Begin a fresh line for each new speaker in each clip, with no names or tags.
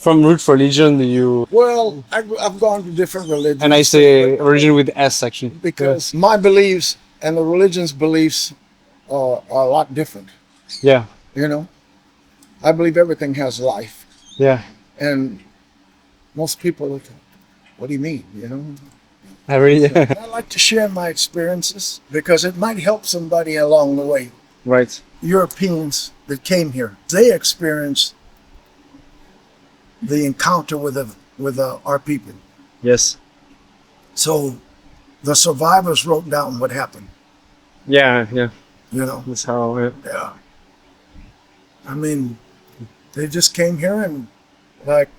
from root religion do you?
Well, I've gone to different religions.
And I say religion with S actually.
because my beliefs and the religion's beliefs are a lot different.
Yeah.
You know, I believe everything has life,
Yeah.
and most people look, what do you mean? You know,
I really.
I like to share my experiences because it might help somebody along the way.
Right.
Europeans that came here, they experienced the encounter with our people.
Yes.
So the survivors wrote down what happened.
Yeah. Yeah.
You know,
That's how.
yeah. I mean, they just came here and like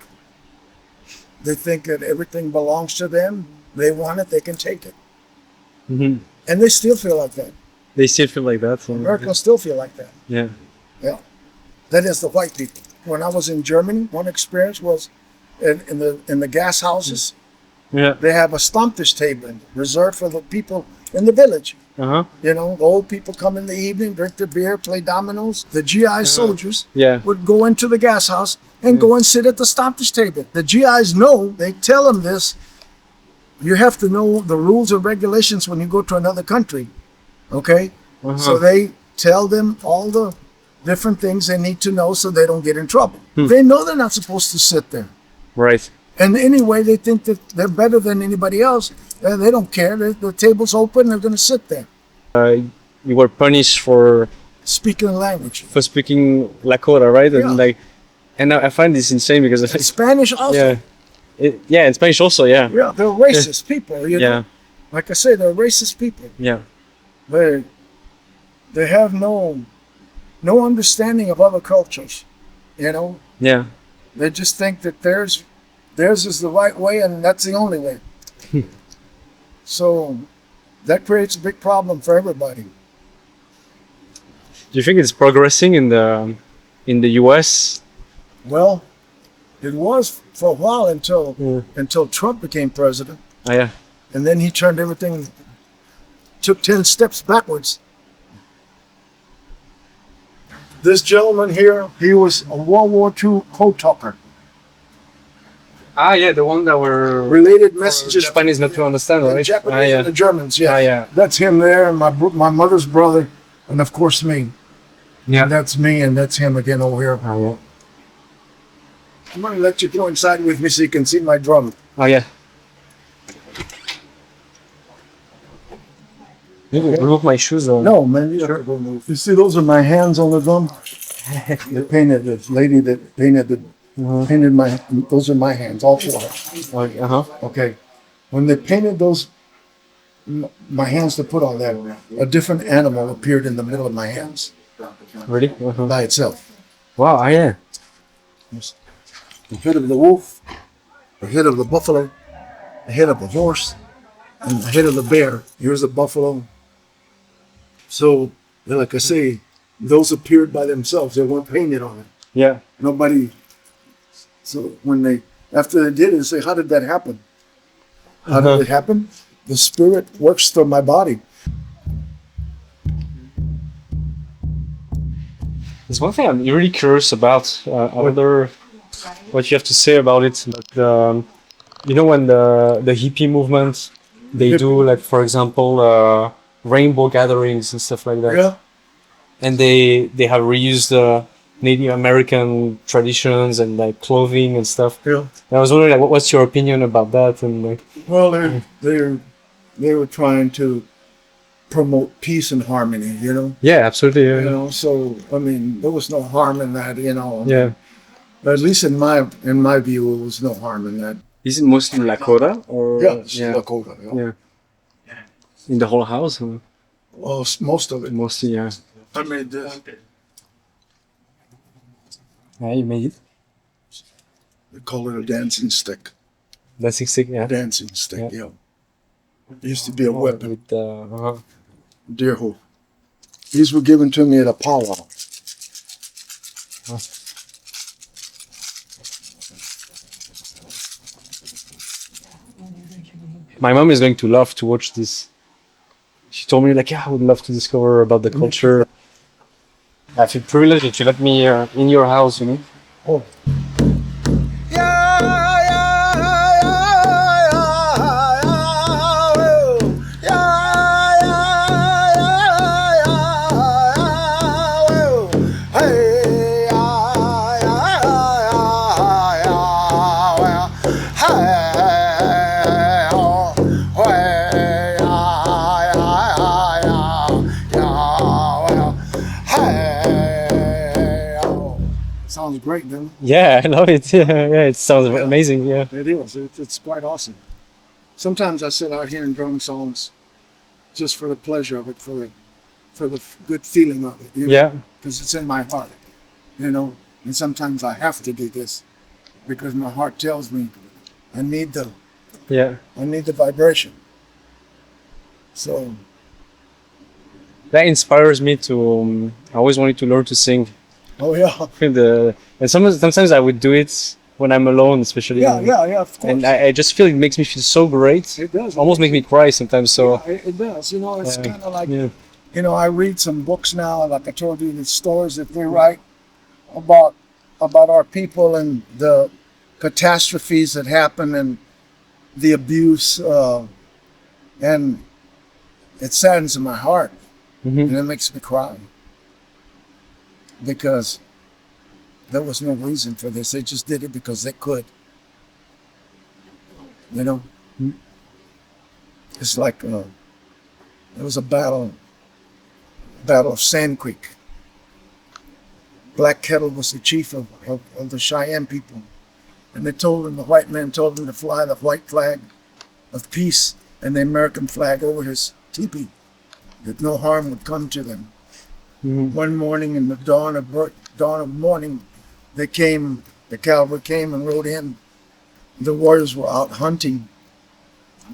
they think that everything belongs to them. They want it, they can take it,
Hmm.
and they still feel like that.
They still feel like that. Yeah.
Americans still feel like that.
Yeah.
Yeah, that is the white people. When I was in Germany, one experience was in the gas houses.
Yeah.
They have a stomptisch table reserved for the people in the village.
Uh-huh.
You know, the old people come in the evening, drink their beer, play dominoes. The GI soldiers
Yeah.
would go into the gas house and go and sit at the stomptisch table. The GIs know, they tell them this. You have to know the rules and regulations when you go to another country. Okay?
Uh-huh.
So they tell them all the different things they need to know so they don't get in trouble. They know they're not supposed to sit there.
Right.
And anyway, they think that they're better than anybody else. They don't care. The table's open. They're going to sit there.
You were punished for
Speaking the language.
speaking Lakota, right?
Yeah.
And like, and I find this insane because I think,
Spanish also.
yeah, yeah, in Spanish also, yeah,
Yeah, they're racist people. You know?
yeah,
Like I say, they're racist people.
yeah,
They have no understanding of other cultures. You know,
yeah.
they just think that theirs is the right way and that's the only way. So that creates a big problem for everybody.
Do you think it's progressing in the U.S.?
Well, it was for a while until
Yeah.
until Trump became president,
Oh, yeah,
and then he turned everything, took 10 steps backwards. This gentleman here, he was a World War II code talker.
yeah, the one that were
Related messages.
Japanese not to understand,
The
right?
Japanese
yeah,
and the Germans, yeah.
yeah,
That's him there, and my mother's brother, and of course me.
yeah.
And that's me, and that's him again over here.
Oh,
I'm gonna let you go inside with me so you can see my drum.
yeah. Oh, yeah. Remove my shoes. Or...
No, man, you don't have to go move. You see, those are my hands on the drum. They painted the lady that painted my. Those are my hands, all four.
Uh-huh.
Okay, when they painted those, my hands to put on that, a different animal appeared in the middle of my hands
Ready? Uh-huh.
by itself.
Wow, yeah.
The head of the wolf, the head of the buffalo, the head of the horse, and the head of the bear. Here's the buffalo. So, like I say, those appeared by themselves. They weren't painted on it.
Yeah.
Nobody. So after they did it, they say, how did that happen? How did it happen? The spirit works through my body.
There's one thing I'm really curious about. I wonder what you have to say about it. But you know, when the hippie movement, they do like, for example, rainbow gatherings and stuff like that.
Yeah.
And they have reused Native American traditions and like clothing and stuff.
Yeah.
And I was wondering, like, what's your opinion about that? And like,
Well, they were trying to promote peace and harmony, you know.
yeah, absolutely.
You
Yeah.
know, so I mean, there was no harm in that, you know.
Yeah.
At least in my view, there was no harm in that.
Is it mostly Lakota or?
Yeah, it's Lakota. Yeah.
Yeah. In the whole house? Or?
Well, most of it.
Mostly, yeah.
I made this.
Yeah, you made it.
They call it a dancing stick.
Dancing stick, yeah.
Dancing stick,
Yeah.
yeah. It used to be a weapon,
With,
deer hoof. These were given to me at a powwow.
My mom is going to love to watch this. She told me, like, yeah, I would love to discover about the culture. I feel privileged that you let me in your house, you know.
Oh. Yeah, great, doesn't
Yeah, I love it. Yeah, it sounds
Yeah.
amazing. Yeah.
it? It is. It's quite awesome. Sometimes I sit out here and drum songs just for the pleasure of it, for the good feeling of it,
Yeah.
because it's in my heart, And sometimes I have to do this because my heart tells me I need the
Yeah.
vibration. So
That inspires me to. I always wanted to learn to sing.
oh yeah,
And sometimes I would do it when I'm alone, especially.
yeah, of course.
And I just feel it makes me feel so great.
It does.
Almost make me cry sometimes. So
Yeah, it does. It's kind of like,
yeah.
I read some books now, like I told you, the stories that they write about our people and the catastrophes that happen and the abuse, and it saddens my heart,
Mhm.
and it makes me cry because there was no reason for this. They just did it because they could. It's like there was a battle of Sand Creek. Black Kettle was the chief of the Cheyenne people. And the white men told him to fly the white flag of peace and the American flag over his teepee, that no harm would come to them.
Mhm.
One morning in the dawn of morning, the cavalry came and rode in. The warriors were out hunting.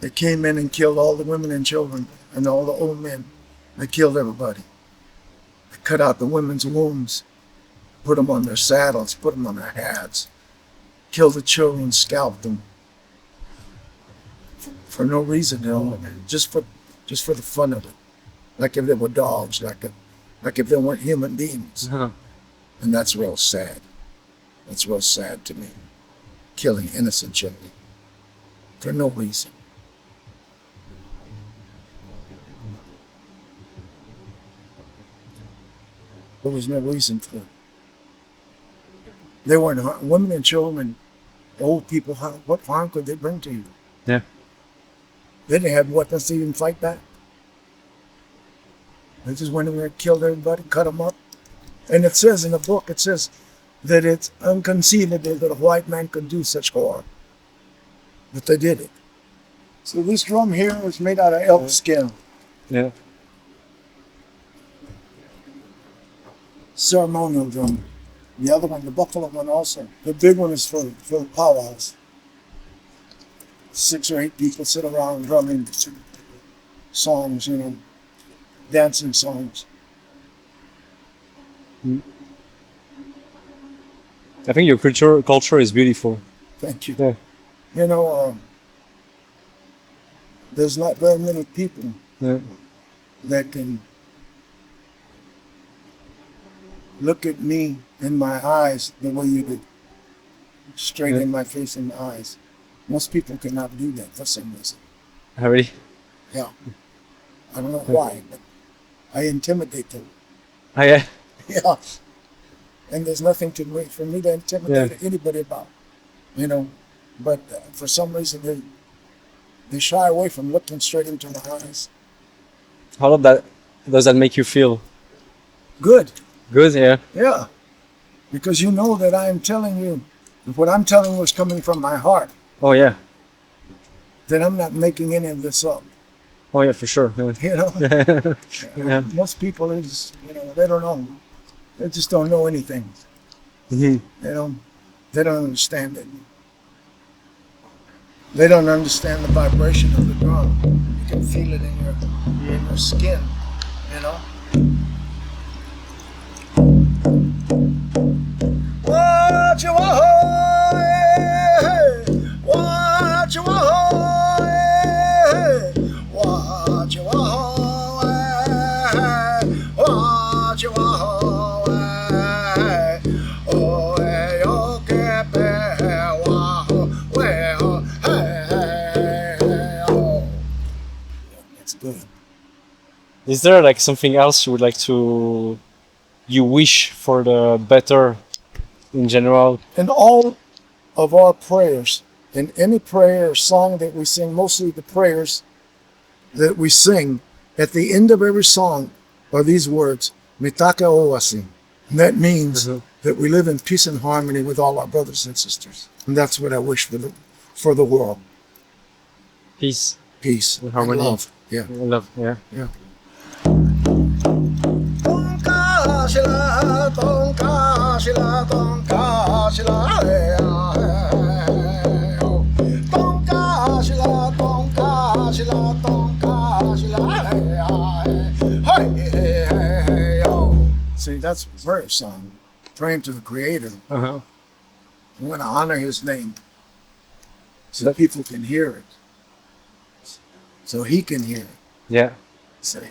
They came in and killed all the women and children and all the old men. They killed everybody. They cut out the women's wombs, put them on their saddles, put them on their hats, killed the children, scalped them for no reason, just for the fun of it, like if they were dogs, like if they weren't human beings.
Uh-huh.
And that's real sad. That's real sad to me, killing innocent children for no reason. There was no reason for it. They weren't women and children, old people. What harm could they bring to you?
Yeah.
They didn't have weapons to even fight back. They just went in there and killed everybody, cut them up. And it says in the book, that it's inconceivable that a white man could do such horror. But they did it. So this drum here was made out of elk skin.
Yeah.
Ceremonial drum. The other one, the buffalo one also. The big one is for the powwows. 6 or 8 people sit around drumming songs, dancing songs.
I think your culture is beautiful.
Thank you.
Yeah.
There's not very many people
Yeah.
that can look at me in my eyes the way you do. Straight in my face in the eyes. Most people cannot do that for some reason.
Really?
Yeah. I don't know why, but I intimidate them.
Oh, yeah.
Yeah. And there's nothing for me to intimidate anybody about, But for some reason, they shy away from looking straight into my eyes.
How does that make you feel?
Good.
Good, yeah.
Yeah. Because you know that I am telling you, if what I'm telling you is coming from my heart,
Oh, yeah.
then I'm not making any of this up.
Oh, yeah, for sure. Yeah. Yeah.
Most people, they don't know. They just don't know anything.
Mhm.
They don't understand it. They don't understand the vibration of the drum. You can feel it in your skin, What you want? What you want? What you want? What you want? Oh, yo que That's good.
Is there like something else you would like you wish for the better in general?
In all of our prayers, in any prayer or song that we sing, mostly the prayers that we sing, at the end of every song are these words, Mitaka Owasi. And that means
Mhm.
that we live in peace and harmony with all our brothers and sisters. And that's what I wish for the world.
Peace
Peace
and
and
harmony.
love. Yeah.
Love. Yeah.
Yeah. See, that's a prayer song. Praying to the Creator.
Uh-huh.
We want to honor His name so people can hear it. So He can hear it.
Yeah.
Say.